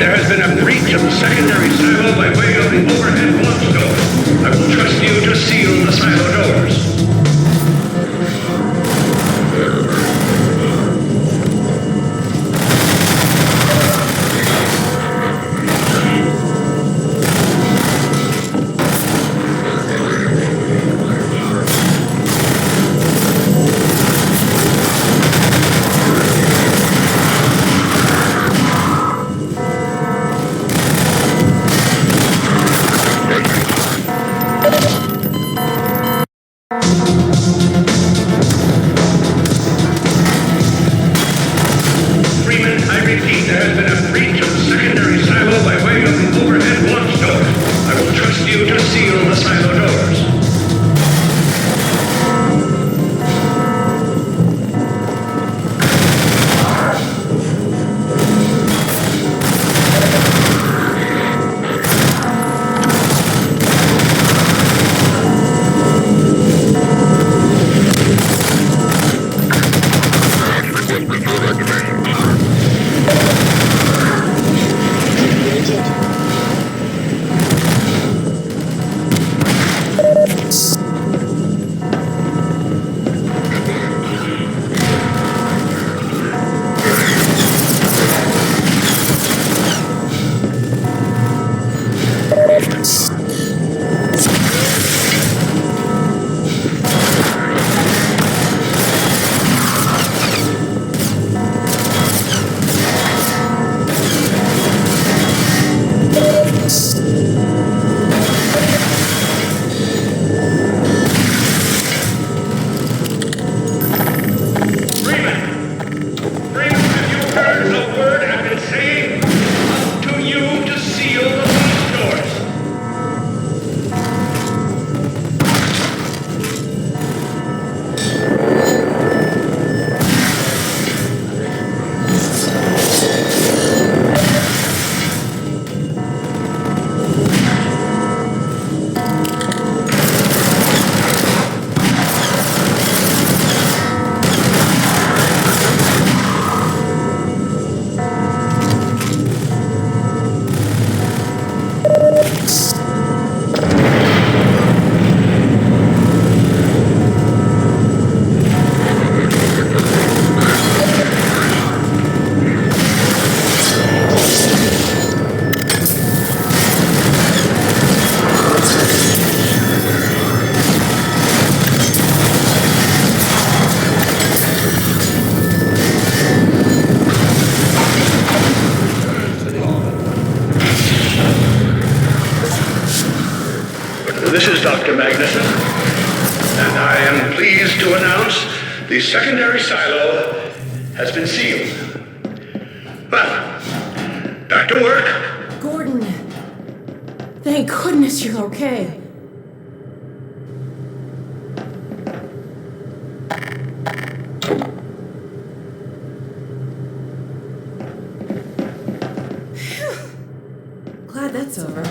there has been a breach of the secondary silo by way of the overhead launch door. I will trust you to seal the silo doors. This is Dr. Magnuson, and I am pleased to announce the secondary silo has been sealed. Well, back to work. Gordon, thank goodness you're okay. Glad that's over.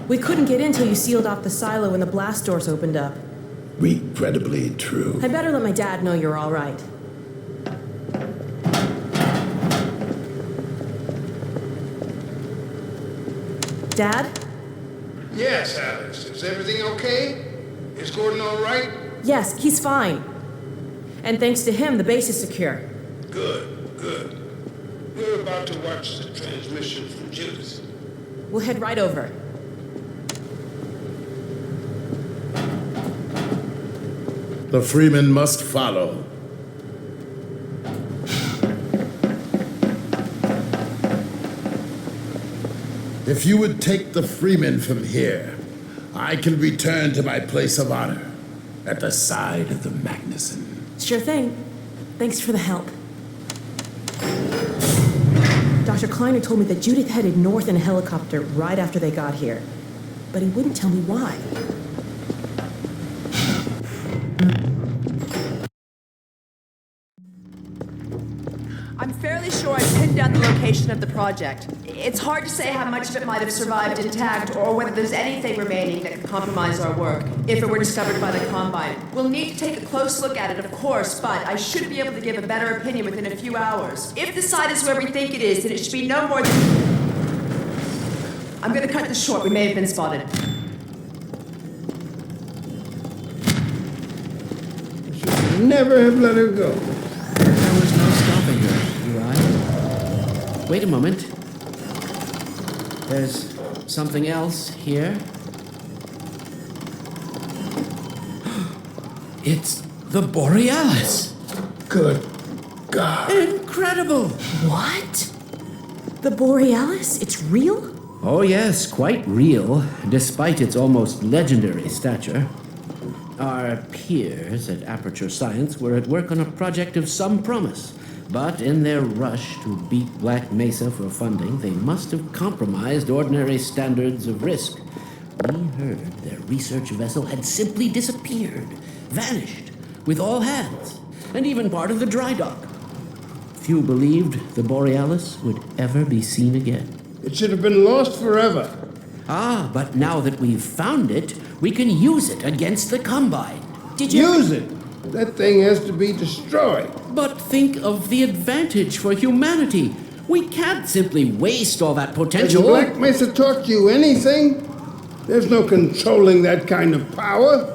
We couldn't get in till you sealed off the silo when the blast doors opened up. Regrettably true. I'd better let my dad know you're all right. Dad? Yes, Alyx. Is everything okay? Is Gordon all right? Yes, he's fine. And thanks to him, the base is secure. Good, good. We're about to watch the transmission from Judith. We'll head right over. The Freeman must follow. If you would take the Freeman from here, I can return to my place of honor at the side of the Magnuson. Sure thing. Thanks for the help. Dr. Kleiner told me that Judith headed north in a helicopter right after they got here. But he wouldn't tell me why. I'm fairly sure I've pinned down the location of the project. It's hard to say how much of it might have survived intact or whether there's anything remaining that could compromise our work if it were discovered by the Combine. We'll need to take a close look at it, of course, but I should be able to give a better opinion within a few hours. If the site is where we think it is, then it should be no more than... I'm gonna cut this short. We may have been spotted. Never have let her go. There was no stopping her, Eli. Wait a moment. There's something else here. It's the Borealis. Good God. Incredible! What? The Borealis? It's real? Oh, yes, quite real, despite its almost legendary stature. Our peers at Aperture Science were at work on a project of some promise, but in their rush to beat Black Mesa for funding, they must have compromised ordinary standards of risk. We heard their research vessel had simply disappeared, vanished, with all hands, and even part of the dry dock. Few believed the Borealis would ever be seen again. It should have been lost forever. Ah, but now that we've found it, we can use it against the Combine. Did you? Use it. That thing has to be destroyed. But think of the advantage for humanity. We can't simply waste all that Has potential. Black Mesa taught you anything? There's no controlling that kind of power.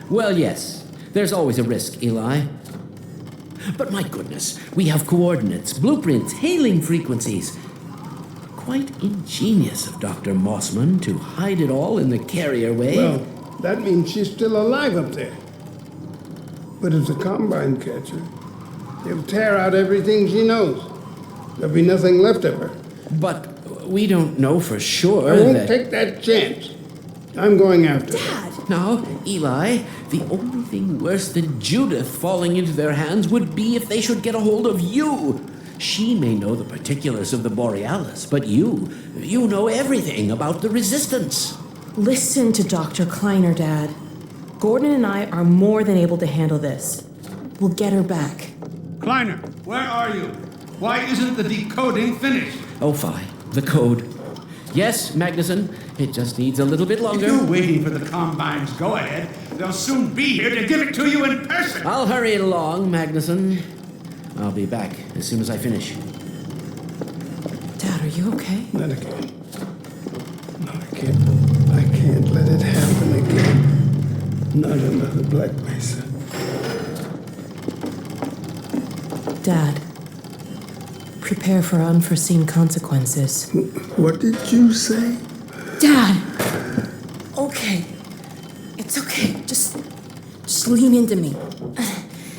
Well, yes. There's always a risk, Eli. But my goodness, we have coordinates, blueprints, hailing frequencies. Quite ingenious of Dr. Mossman to hide it all in the carrier wave. Well, that means she's still alive up there. But as a Combine catcher, he'll tear out everything she knows. There'll be nothing left of her. But we don't know for sure I won't that... take that chance. I'm going after her. Dad! Now, Eli, the only thing worse than Judith falling into their hands would be if they should get a hold of you. She may know the particulars of the Borealis, but you know everything about the Resistance. Listen to Dr. Kleiner, Dad. Gordon and I are more than able to handle this. We'll get her back. Kleiner, where are you? Why isn't the decoding finished? Oh, fine. The code. Yes, Magnuson. It just needs a little bit If longer. you're waiting for the Combine's go-ahead, they'll soon be here to give it to you in person. I'll hurry it along, Magnuson. I'll be back as soon as I finish. Dad, are you okay? Not again. No, I can't let it happen again. Not another Black Mesa. Dad, prepare for unforeseen consequences. What did you say? Dad! Okay. It's okay. Just lean into me.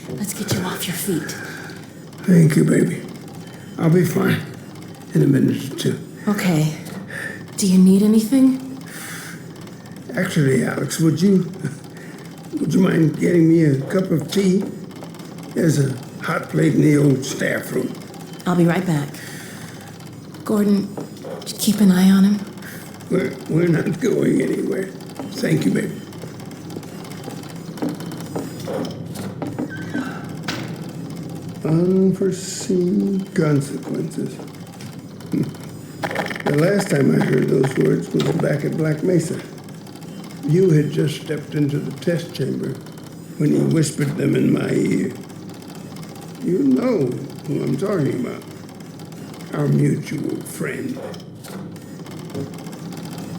Let's get you off your feet. Thank you, baby. I'll be fine in a minute or two. Okay. Do you need anything? Actually, Alyx, would you mind getting me a cup of tea? There's a hot plate in the old staff room. I'll be right back. Gordon, just keep an eye on him. We're not going anywhere. Thank you, baby. Unforeseen consequences. The last time I heard those words was back at Black Mesa. You had just stepped into the test chamber when he whispered them in my ear. You know who I'm talking about. Our mutual friend.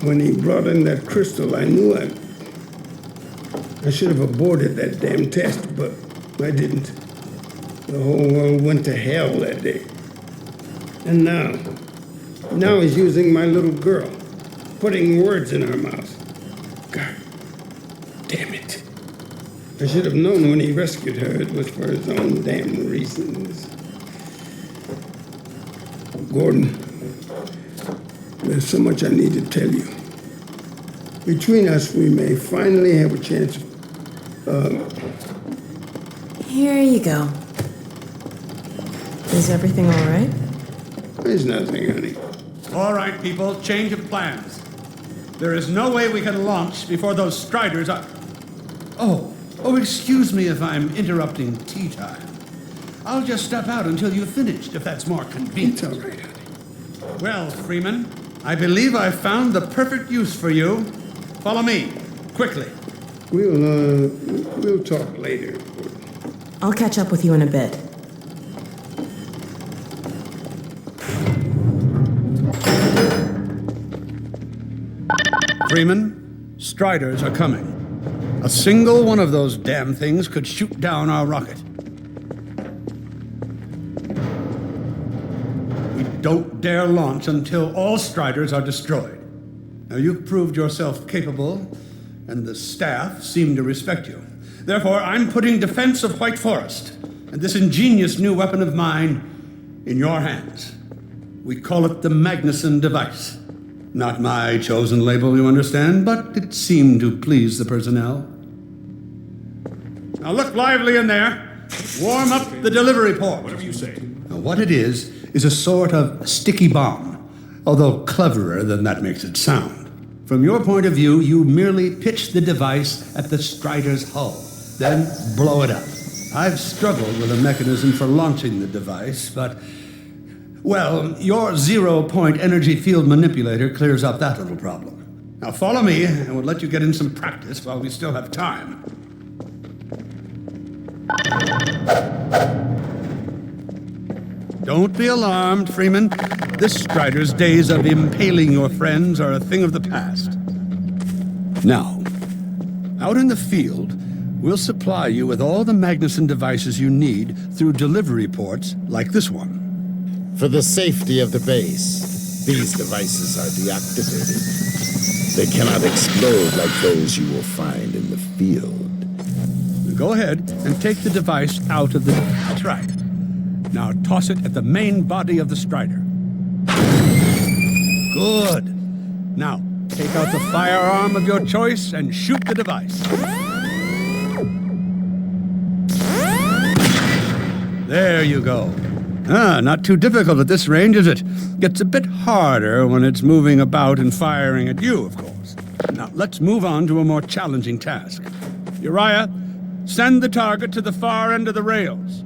When he brought in that crystal, I knew I should have aborted that damn test, but I didn't. The whole world went to hell that day. And now he's using my little girl, putting words in her mouth. God damn it. I should have known when he rescued her it was for his own damn reasons. Gordon, there's so much I need to tell you. Between us, we may finally have a chance Here you go. Is everything all right? There's nothing, honey. All right, people, change of plans. There is no way we can launch before those Striders are... Oh, excuse me if I'm interrupting tea time. I'll just step out until you've finished, if that's more convenient. It's all right, honey. Well, Freeman, I believe I've found the perfect use for you. Follow me, quickly. We'll talk later, Gordon. I'll catch up with you in a bit. Freeman. Striders are coming. A single one of those damn things could shoot down our rocket. We don't dare launch until all Striders are destroyed. Now, you've proved yourself capable, and the staff seem to respect you. Therefore, I'm putting defense of White Forest and this ingenious new weapon of mine in your hands. We call it the Magnuson device. Not my chosen label, you understand, but it seemed to please the personnel. Now look lively in there. Warm up the delivery port. Whatever you say. Now, what it is a sort of sticky bomb, although cleverer than that makes it sound. From your point of view, you merely pitch the device at the Strider's hull, then blow it up. I've struggled with a mechanism for launching the device, but, well, your zero-point energy field manipulator clears up that little problem. Now follow me, and we'll let you get in some practice while we still have time. Don't be alarmed, Freeman. This Strider's days of impaling your friends are a thing of the past. Now, out in the field, we'll supply you with all the Magnuson devices you need through delivery ports like this one. For the safety of the base, these devices are deactivated. They cannot explode like those you will find in the field. Go ahead and take the device out of the... That's right. Now toss it at the main body of the Strider. Good. Now, take out the firearm of your choice and shoot the device. There you go. Not too difficult at this range, is it? Gets a bit harder when it's moving about and firing at you, of course. Now, let's move on to a more challenging task. Uriah, send the target to the far end of the rails.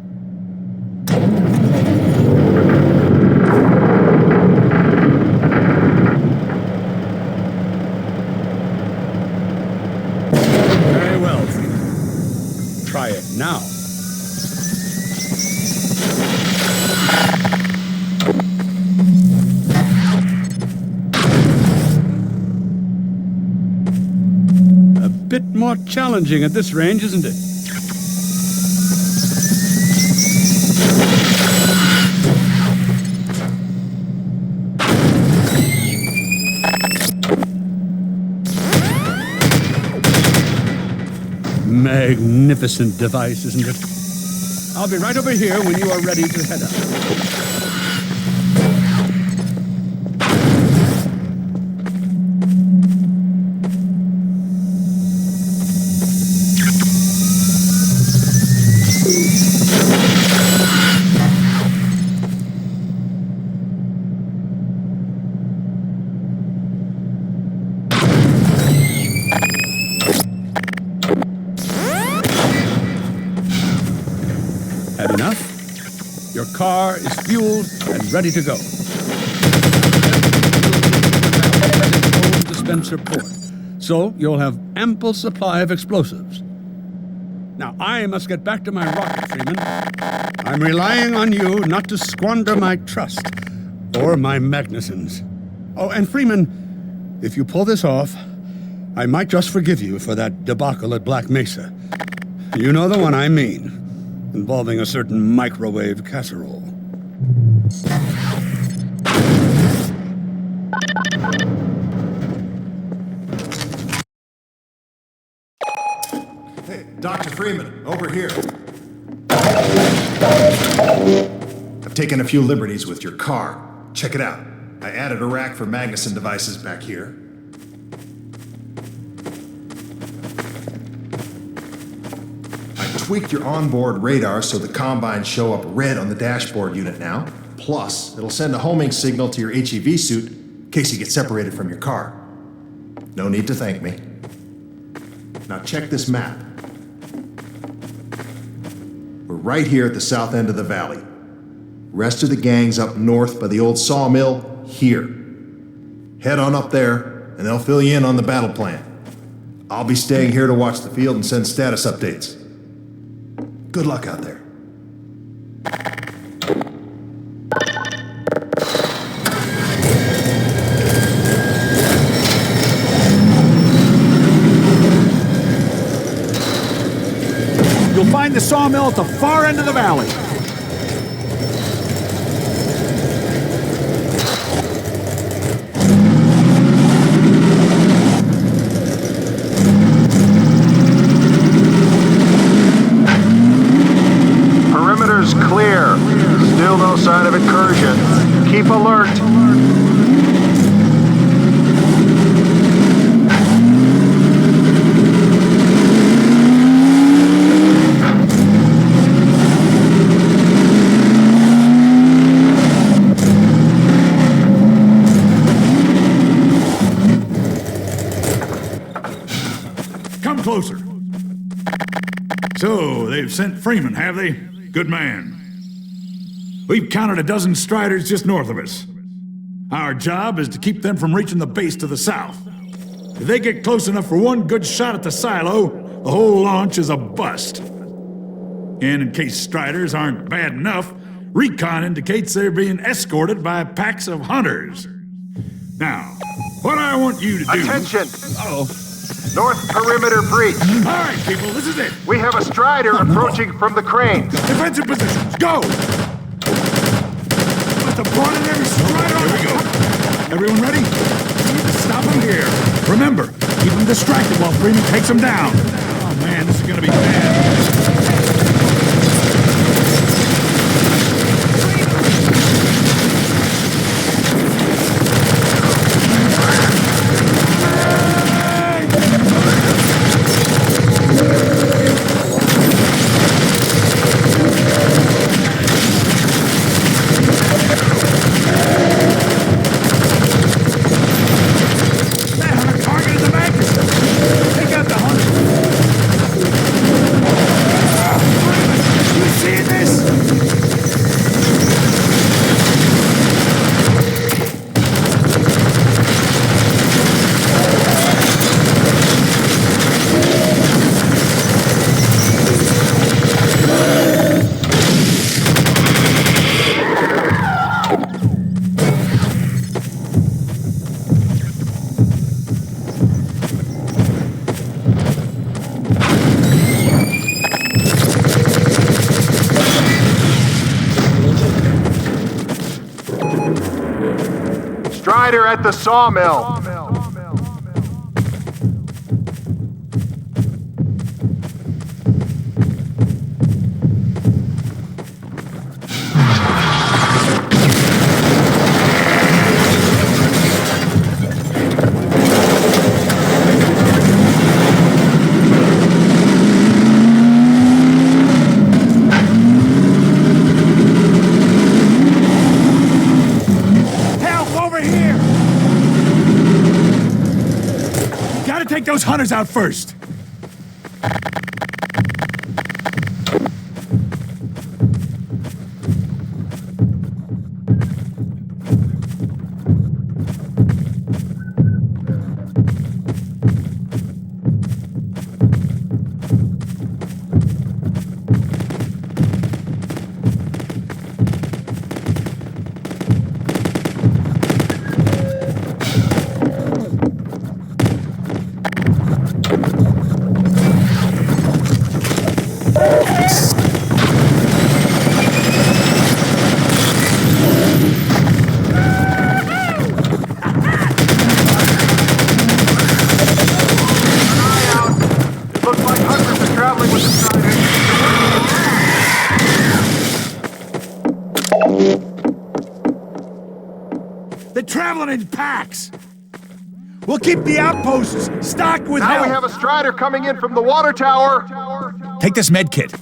Very well, Freeman. Try it now. A bit more challenging at this range, isn't it? Magnificent device, isn't it? I'll be right over here when you are ready to head out. Had enough? Your car is fueled and ready to go. Dispenser port, so you'll have ample supply of explosives. Now, I must get back to my rocket, Freeman. I'm relying on you not to squander my trust or my Magnusons. Oh, and Freeman, if you pull this off, I might just forgive you for that debacle at Black Mesa. You know the one I mean. Involving a certain microwave casserole. Hey, Dr. Freeman, over here. I've taken a few liberties with your car. Check it out. I added a rack for Magnuson devices back here. Tweaked your onboard radar so the combines show up red on the dashboard unit now. Plus, it'll send a homing signal to your HEV suit in case you get separated from your car. No need to thank me. Now check this map. We're right here at the south end of the valley. Rest of the gang's up north by the old sawmill here. Head on up there, and they'll fill you in on the battle plan. I'll be staying here to watch the field and send status updates. Good luck out there. the sawmill at the far end of the valley. Perimeter's clear. Still no sign of incursion. Keep alert. Come closer. So, they've sent Freeman, have they? Good man. We've counted a dozen Striders just north of us. Our job is to keep them from reaching the base to the south. If they get close enough for one good shot at the silo, the whole launch is a bust. And in case Striders aren't bad enough, recon indicates they're being escorted by packs of hunters. Now, what I want you to do... Attention! Uh-oh. North perimeter breach. All right, people, this is it. We have a Strider approaching from the cranes. Defensive positions, go! Let the brought in every Strider on. Here we go. Everyone ready? We need to stop him here. Remember, keep him distracted while Freeman takes him down. Oh man, this is gonna be bad. Strider at the sawmill. Take those hunters out first. They're traveling in packs. We'll keep the outposts stocked with Now help. we have a Strider coming in from the water tower. Take this med kit.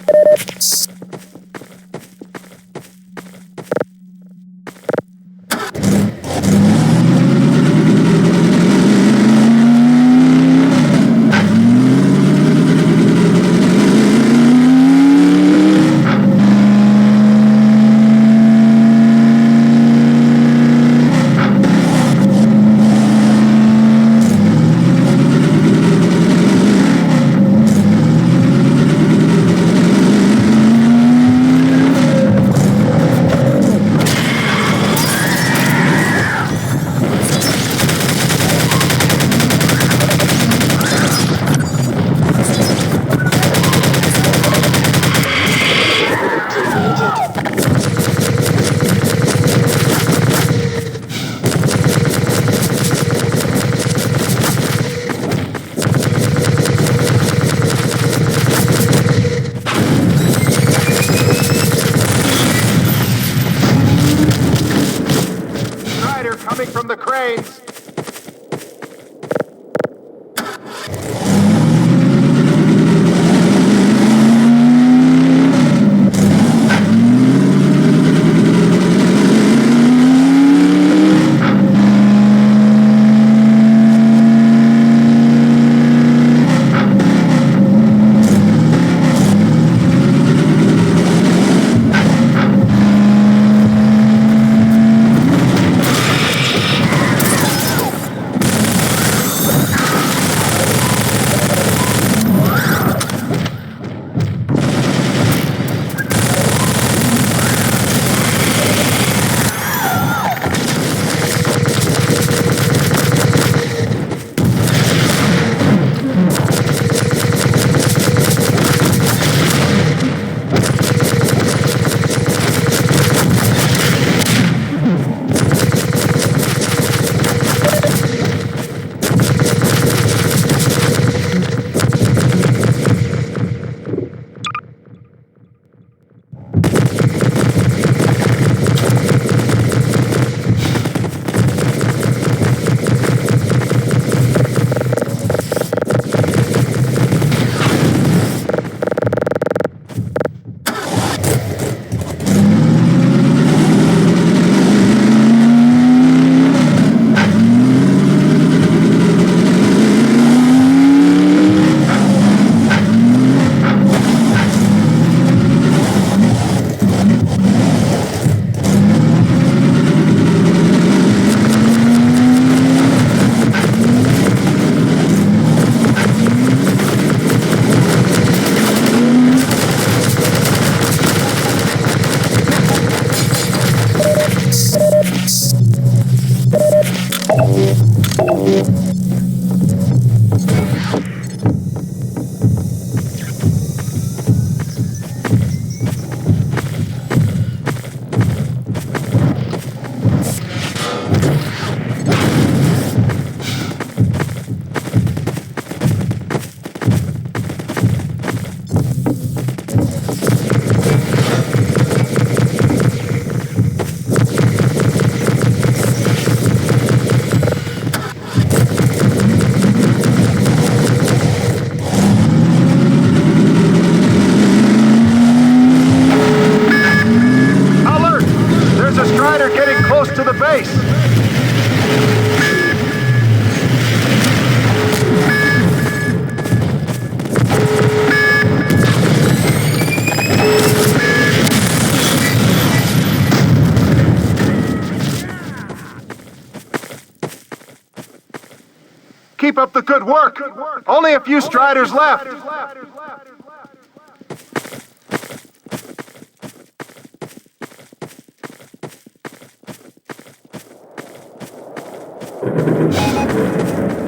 Keep up the good work. Only a few Striders left.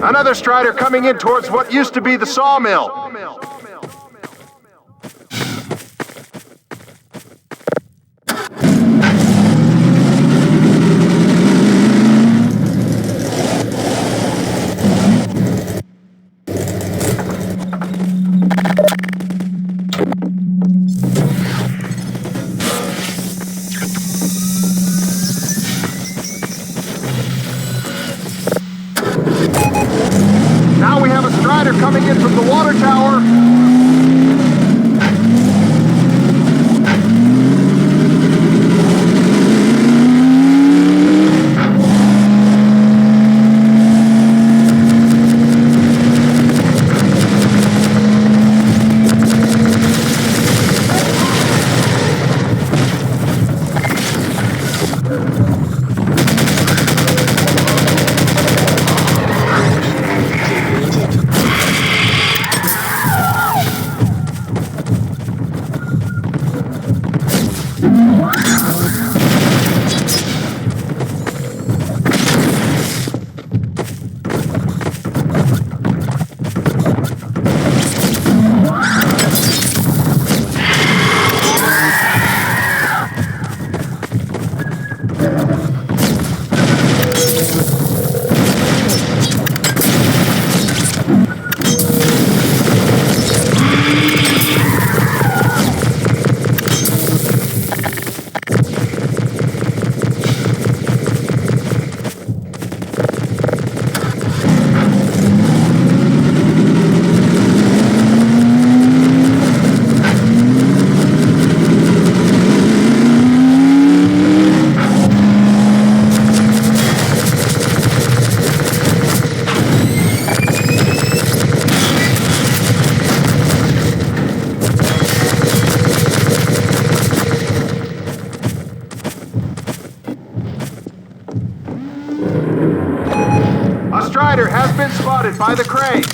Another Strider coming in towards what used to be the sawmill. Now we have a Strider coming in from the water tower. A Strider has been spotted by the crane.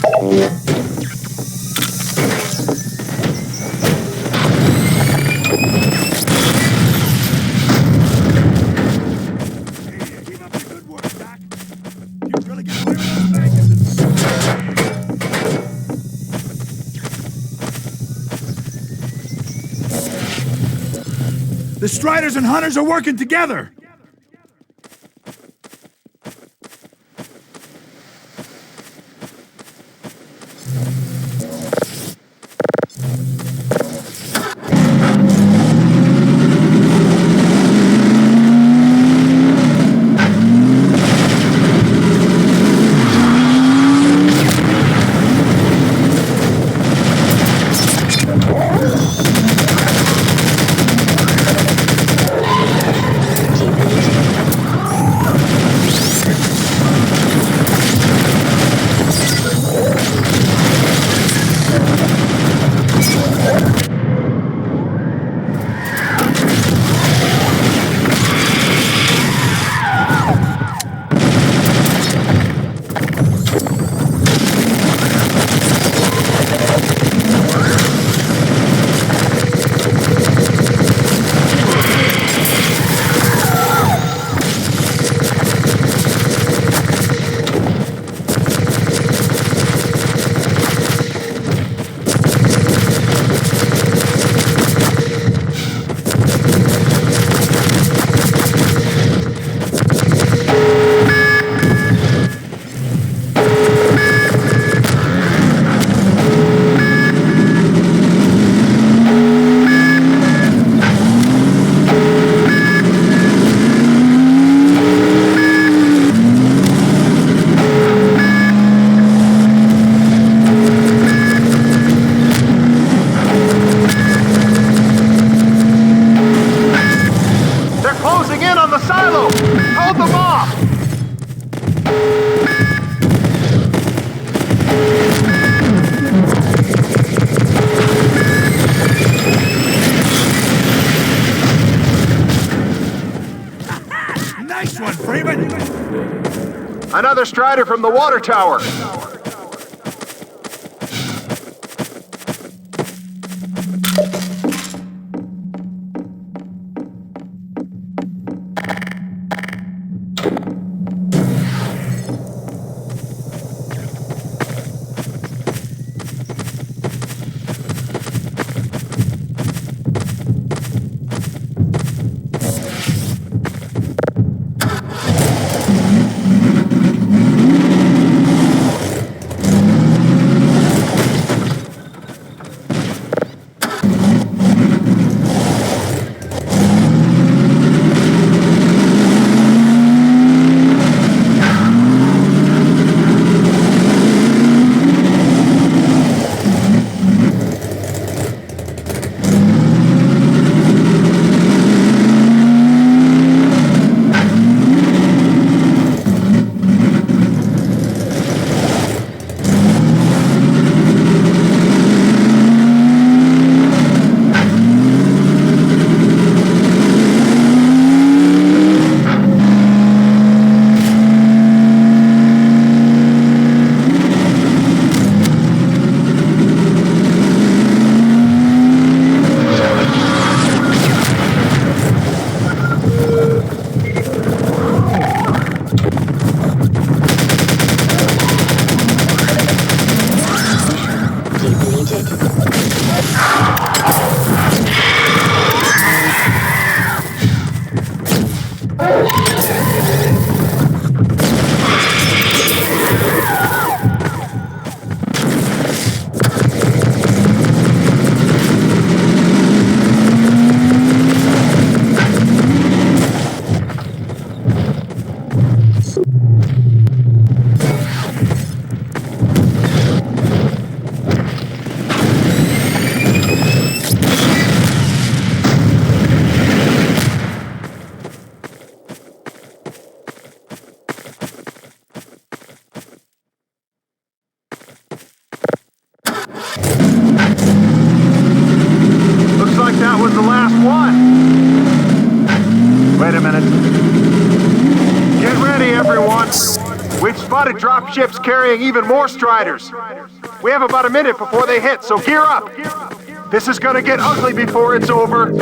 Keep up the good work, Doc. You really get away with those magazines. The Striders and Hunters are working together. one, Freeman! Another Strider from the water tower. We've spotted drop ships carrying even more Striders. We have about a minute before they hit, so gear up. This is gonna get ugly before it's over.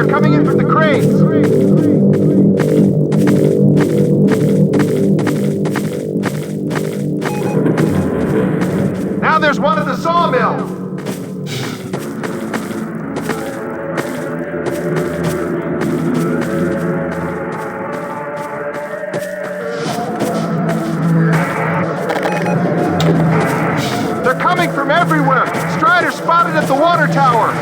Coming in from the cranes. Now there's one at the sawmill. They're coming from everywhere. Strider spotted at the water tower.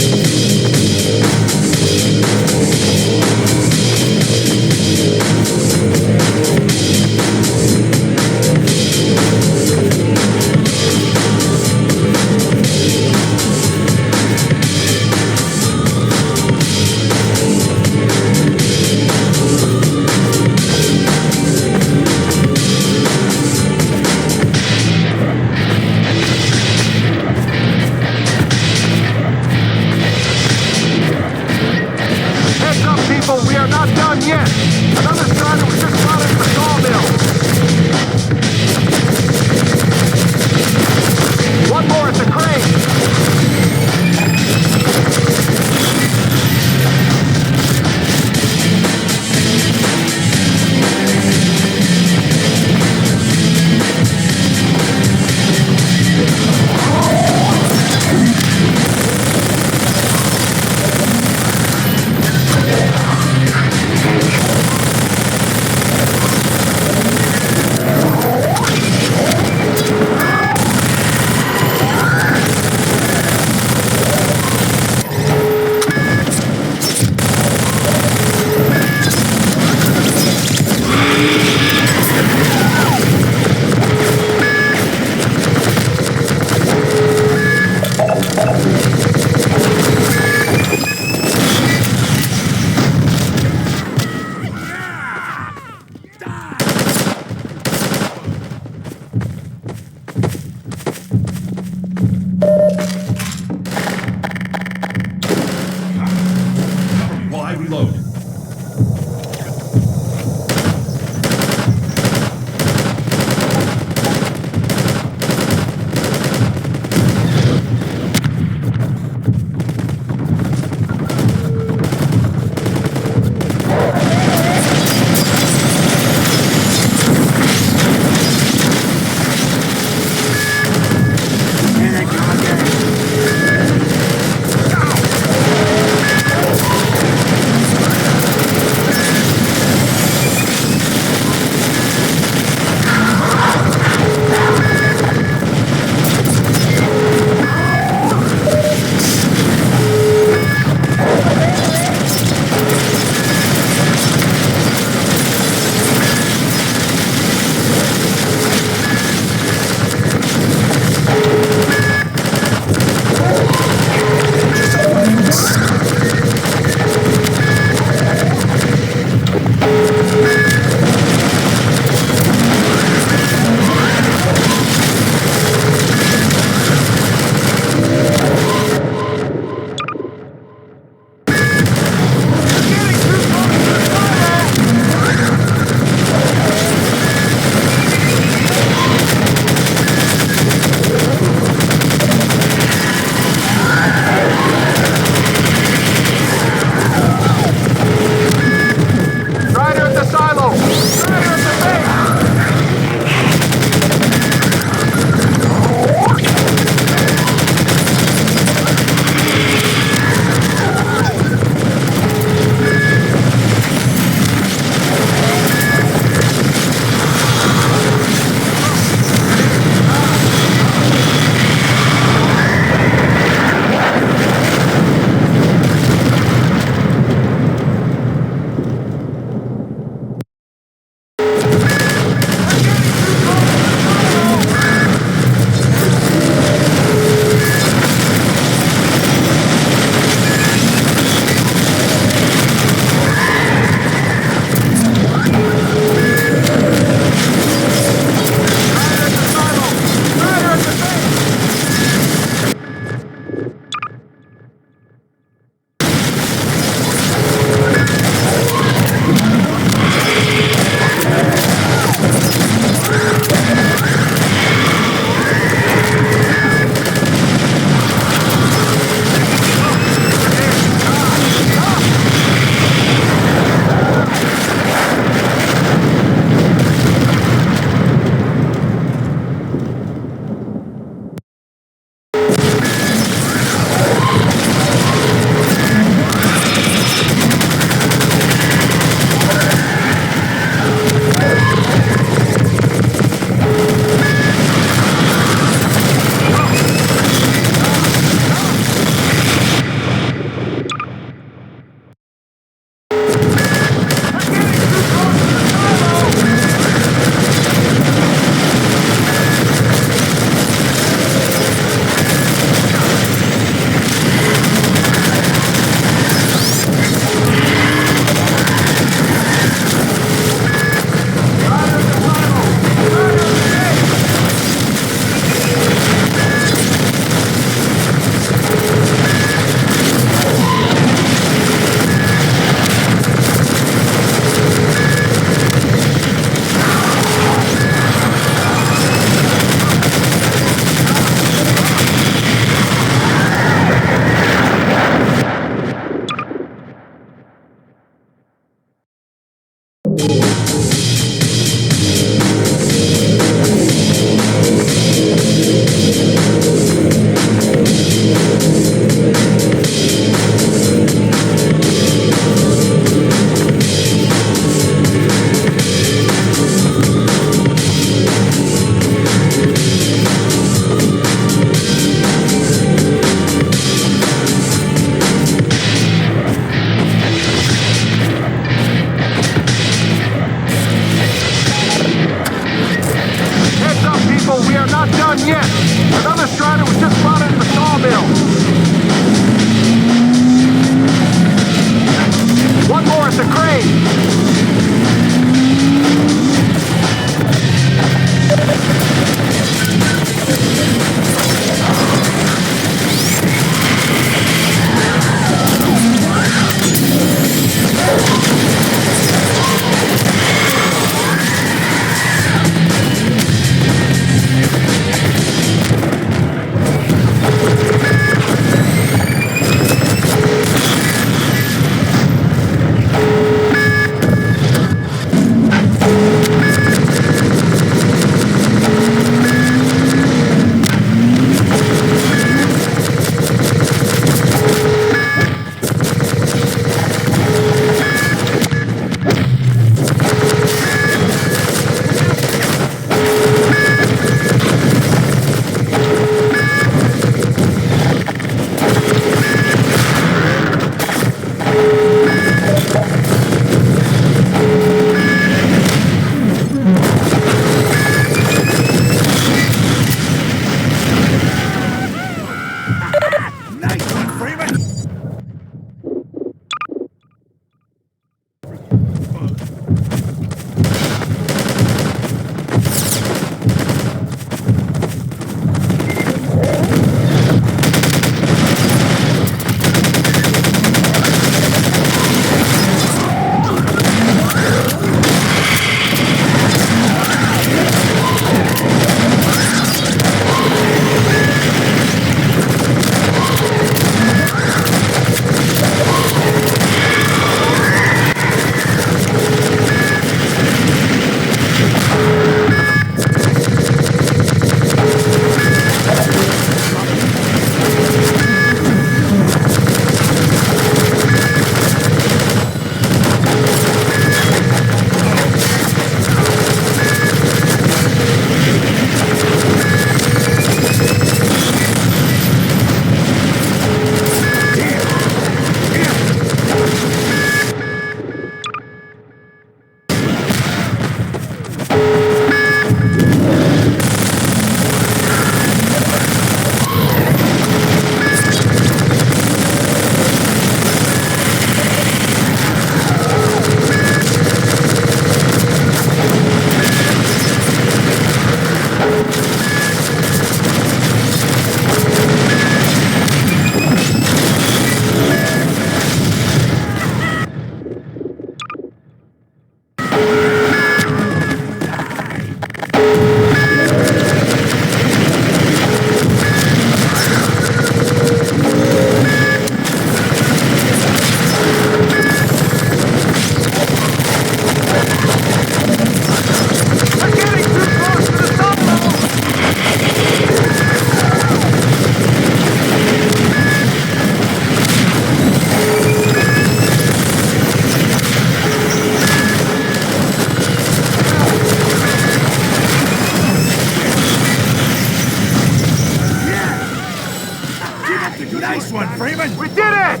Nice one, Freeman! We did it!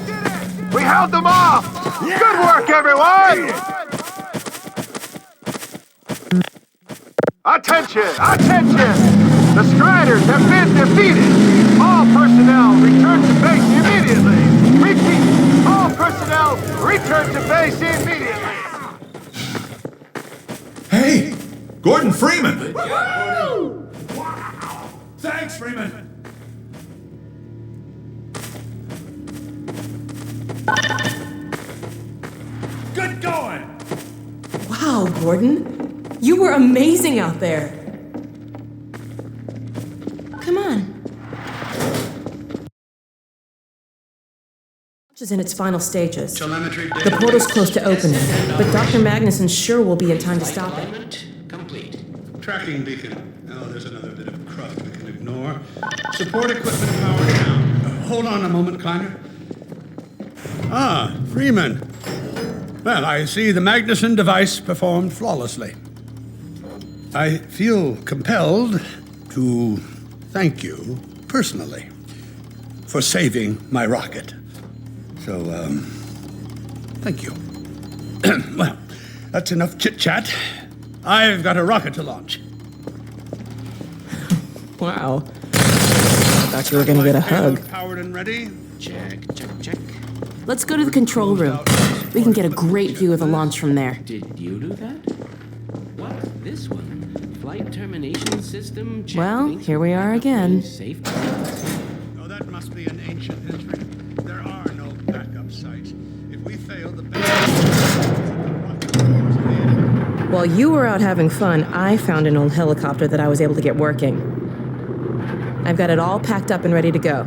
We held them off! Good work, everyone! Attention! Attention! The Striders have been defeated! All personnel return to base immediately! Repeat! All personnel return to base immediately! Hey! Gordon Freeman! Wow! Thanks, Freeman. Good going! Wow, Gordon. You were amazing out there. Come on. Is in its final stages. Telemetry The portal's close to opening, but Dr. Magnuson sure will be in time to stop it. Complete. tracking beacon. Oh, there's another bit of cruft we can ignore. Support equipment powered down. Hold on a moment, Kleiner. Ah, Freeman. Well, I see the Magnuson device performed flawlessly. I feel compelled to thank you personally for saving my rocket. So, thank you. Well, that's enough chit-chat. I've got a rocket to launch. Wow. I thought you were gonna get a hug. Powered and ready. Check, check, check. Let's go to the control room. We can get a great view of the launch from there. Did you do that? What's this one? Flight termination system? Check Well, links here we with are backup again. links, Safe. Oh, that must be an ancient entry. There are no backup sites. If we fail, the backup... While you were out having fun, I found an old helicopter that I was able to get working. I've got it all packed up and ready to go.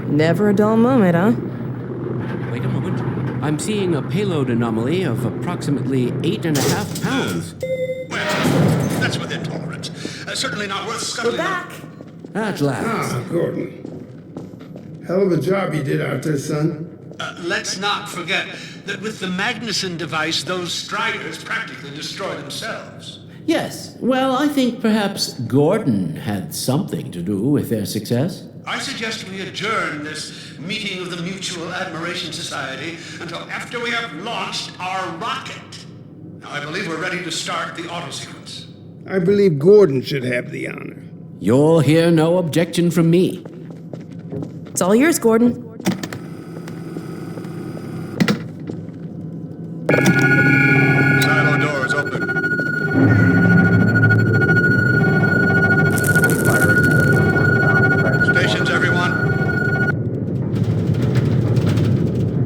Never a dull moment, huh? Wait a moment. I'm seeing a payload anomaly of approximately 8.5 pounds. Well, that's within tolerance. Certainly not worth scuttling. We're back! At last. Ah, Gordon. Hell of a job you did out there, son. Let's not forget that with the Magnuson device, those Striders practically destroy themselves. Yes. Well, I think perhaps Gordon had something to do with their success. I suggest we adjourn this meeting of the Mutual Admiration Society until after we have launched our rocket. Now, I believe we're ready to start the auto sequence. I believe Gordon should have the honor. You'll hear no objection from me. It's all yours, Gordon. Silo doors open. Stations, everyone.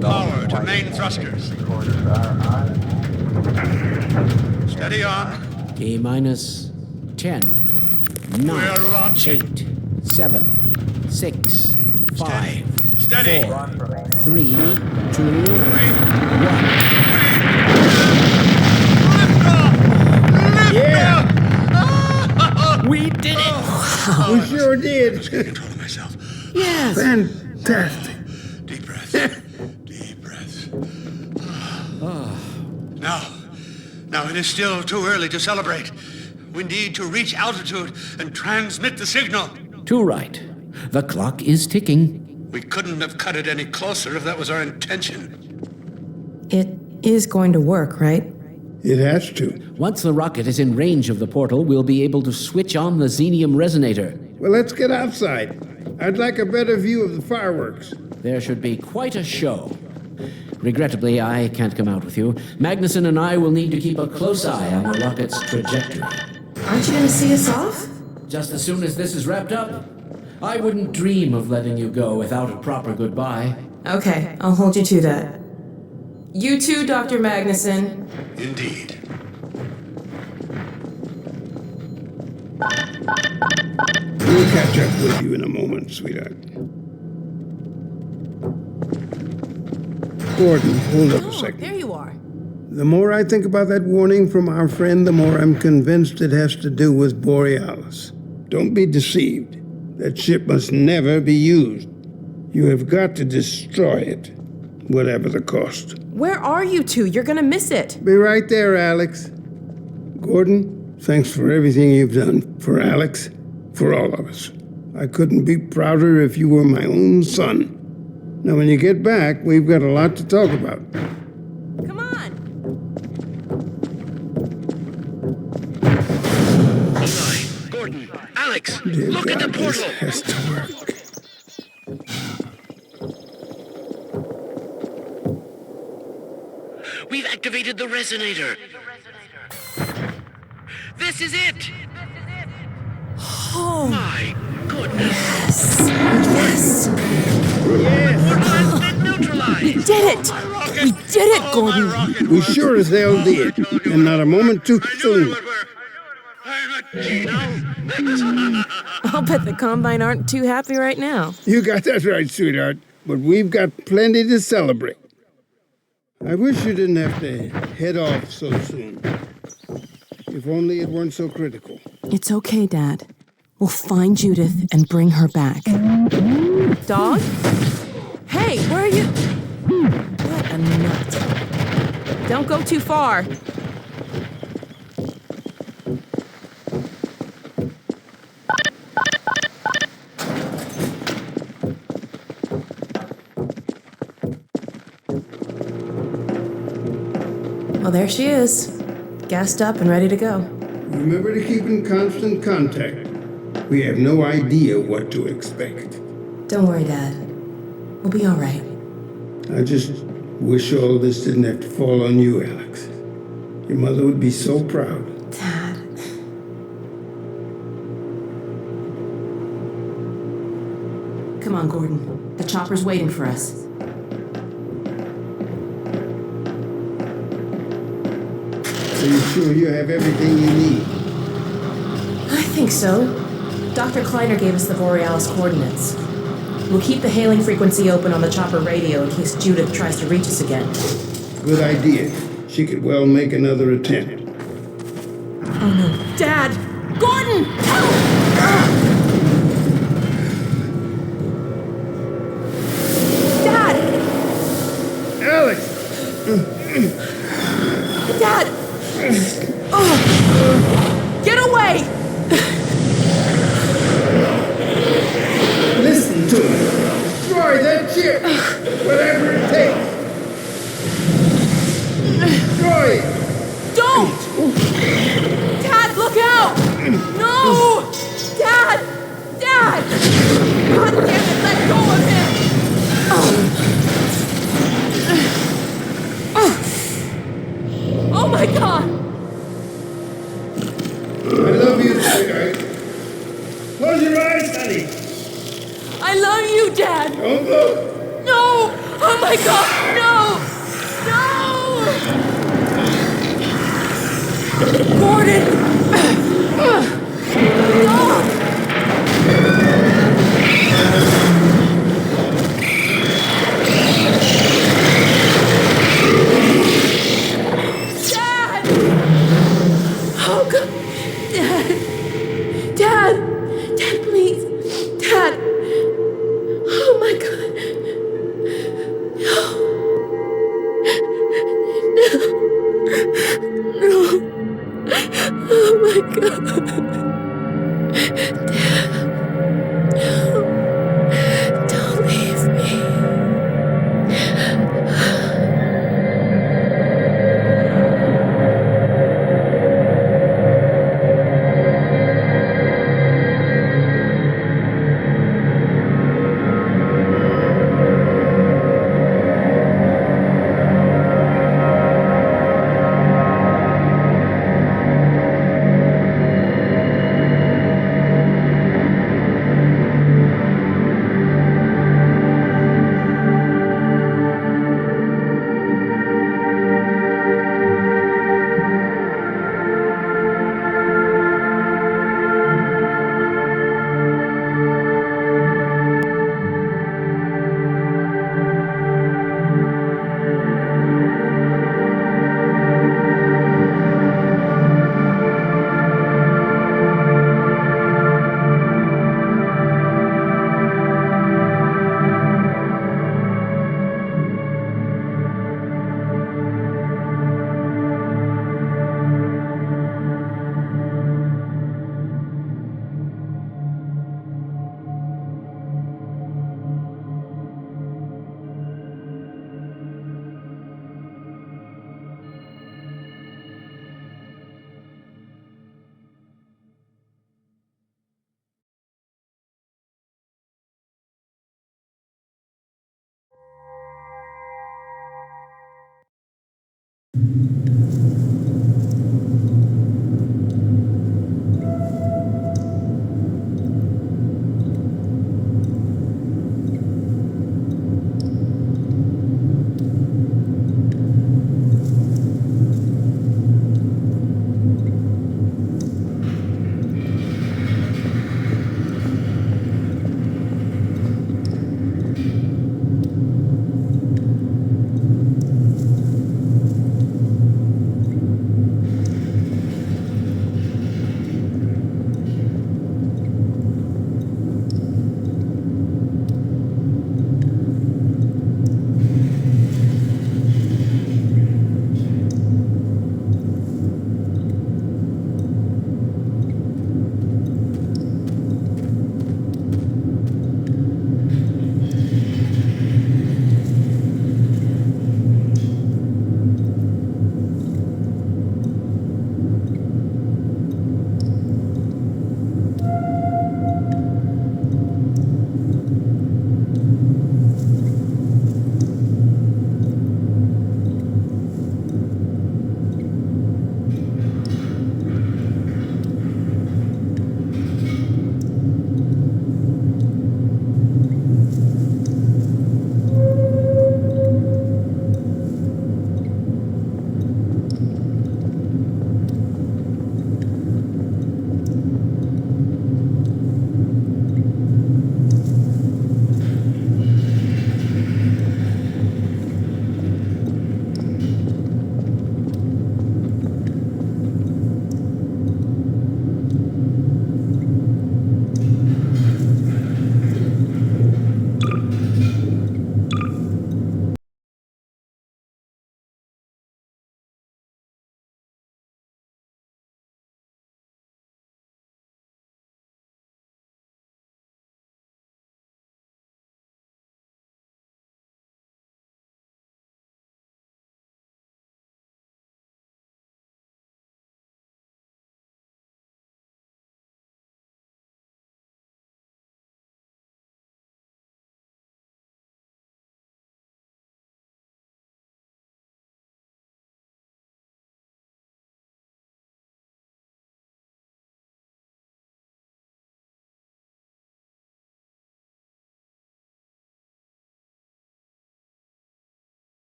Power to main thrusters. Steady on. T minus 10, 9, We're launching. 8, 7, 6, 5, Steady. 4, 3, 2, 1. We did it! We sure did. Control of myself. Yes! Fantastic. Deep breaths. Deep breaths. Now it is still too early to celebrate. We need to reach altitude and transmit the signal. Too right. The clock is ticking. We couldn't have cut it any closer if that was our intention. It is going to work, right? It has to. Once the rocket is in range of the portal, we'll be able to switch on the xenium resonator. Well, let's get outside. I'd like a better view of the fireworks. There should be quite a show. Regrettably, I can't come out with you. Magnuson and I will need to keep a close eye on the rocket's trajectory. Aren't you gonna see us off? Just as soon as this is wrapped up, I wouldn't dream of letting you go without a proper goodbye. Okay, I'll hold you to that. You too, Dr. Magnuson. Indeed. We'll catch up with you in a moment, sweetheart. Gordon, hold up a Oh, second. there you are. The more I think about that warning from our friend, the more I'm convinced it has to do with Borealis. Don't be deceived. That ship must never be used. You have got to destroy it, whatever the cost. Where are you two? You're gonna miss it. Be right there, Alyx. Gordon, thanks for everything you've done for Alyx, for all of us. I couldn't be prouder if you were my own son. Now, when you get back, we've got a lot to talk about. Come on! Eli, Gordon, Alyx, Dear look at the God, this portal! has to work. We've activated the resonator. This is it! Oh, My goodness! yes! Portal has been neutralized! We did it! We did it, Gordon! We sure as hell did, and not a moment too soon. I'll bet the Combine aren't too happy right now. You got that right, sweetheart, but we've got plenty to celebrate. I wish you didn't have to head off so soon. If only it weren't so critical. It's okay, Dad. We'll find Judith and bring her back. Dog? Hey, where are you? What a nut. Don't go too far. Well, there she is. Gassed up and ready to go. Remember to keep in constant contact. We have no idea what to expect. Don't worry, Dad. We'll be all right. I just wish all this didn't have to fall on you, Alyx. Your mother would be so proud. Dad. Come on, Gordon. The chopper's waiting for us. Are you sure you have everything you need? I think so. Dr. Kleiner gave us the Borealis coordinates. We'll keep the hailing frequency open on the chopper radio in case Judith tries to reach us again. Good idea. She could well make another attempt. Oh no. Dad! Gordon! Dad! Alyx! Dad! Get away! Listen to me. Destroy that ship! Whatever it takes! Destroy it! Don't! Dad, look out! No! Dad! Dad! God damn it, let go of him! Oh my God! I love you, sweetheart. Close your eyes, honey. I love you, Dad! Don't look. No! Oh my God! No! No! Gordon! Dad! Oh God! Dad! Dad! Dad, please! Dad! Oh my God! No! Oh my God! Dad! No! Don't leave me!